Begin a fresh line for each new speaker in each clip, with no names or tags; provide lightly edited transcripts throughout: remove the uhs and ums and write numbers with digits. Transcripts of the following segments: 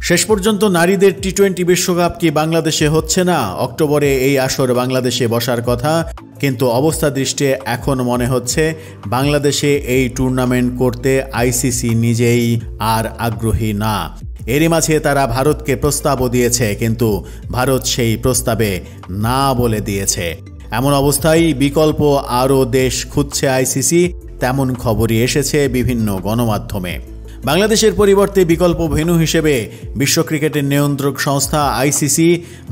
শেষ পর্যন্ত নারীদের টি-20 বিশ্বকাপ কি বাংলাদেশে হচ্ছে না? অক্টোবরে এই আসর বাংলাদেশে বসার কথা, কিন্তু অবস্থা দৃষ্টে এখন মনে হচ্ছে বাংলাদেশে এই টুর্নামেন্ট করতে আইসিসি নিজেই আর আগ্রহী না। এরই মাঝে তারা ভারতকে প্রস্তাবও দিয়েছে, কিন্তু ভারত সেই প্রস্তাবে না বলে দিয়েছে। এমন অবস্থায় বিকল্প আরও দেশ খুঁজছে আইসিসি, তেমন খবরই এসেছে বিভিন্ন গণমাধ্যমে। বাংলাদেশের পরিবর্তে বিকল্প ভেন্যু হিসেবে বিশ্ব ক্রিকেটের নিয়ন্ত্রক সংস্থা আইসিসি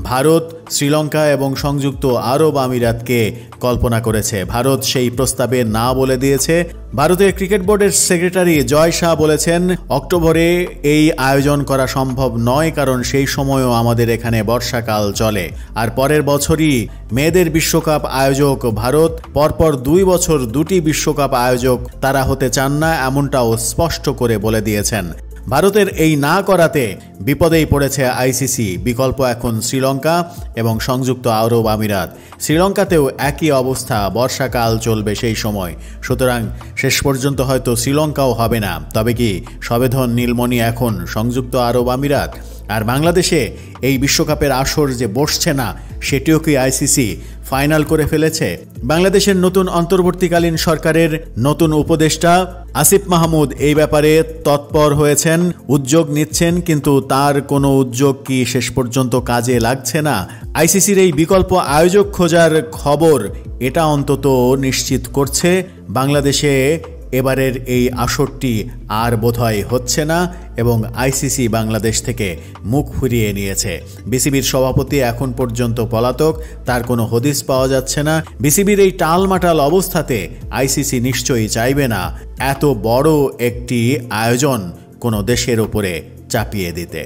ভারত, শ্রীলঙ্কা এবং সংযুক্ত আরব আমিরাতকে কল্পনা করেছে। ভারত সেই প্রস্তাবে না বলে দিয়েছে। ভারতের ক্রিকেট বোর্ডের সেক্রেটারি জয় শাহ বলেছেন, অক্টোবরে এই আয়োজন করা সম্ভব নয়, কারণ সেই সময়ও আমাদের এখানে বর্ষাকাল চলে। আর পরের বছরই মেয়েদের বিশ্বকাপ আয়োজক ভারত, পরপর 2 বছর 2টি বিশ্বকাপ আয়োজক তারা হতে চান না, এমনটাও স্পষ্ট করে বলে দিয়েছেন। ভারতের এই না করাতে বিপদেই পড়েছে আইসিসি। বিকল্প এখন শ্রীলঙ্কা এবং সংযুক্ত আরব আমিরাত। শ্রীলঙ্কাতেও একই অবস্থা, বর্ষাকাল চলবে সেই সময়। সুতরাং শেষ পর্যন্ত হয়তো শ্রীলঙ্কাও হবে না। তবে কি সবেধন নীলমণি এখন সংযুক্ত আরব আমিরাত? আর বাংলাদেশে এই বিশ্বকাপের আসর যে বসছে না, সেটিও কি আইসিসি ফাইনাল করে ফেলেছে? বাংলাদেশের নতুন অন্তর্বর্তীকালীন সরকারের নতুন উপদেষ্টা আসিফ মাহমুদ এই ব্যাপারে তৎপর হয়েছেন, উদ্যোগ নিচ্ছেন, কিন্তু তার কোনো উদ্যোগ কি শেষ পর্যন্ত কাজে লাগছে না? আইসিসির এই বিকল্প আয়োজক খোঁজার খবর এটা অন্তত নিশ্চিত করছে বাংলাদেশে এবারের এই আসরটি আর বোধহয় হচ্ছে না এবং আইসিসি বাংলাদেশ থেকে মুখ ফিরিয়ে নিয়েছে। বিসিবির সভাপতি এখন পর্যন্ত পলাতক, তার কোনো হদিস পাওয়া যাচ্ছে না। বিসিবির এই টালমাটাল অবস্থাতে আইসিসি নিশ্চয়ই চাইবে না এত বড় একটি আয়োজন কোনো দেশের উপরে চাপিয়ে দিতে।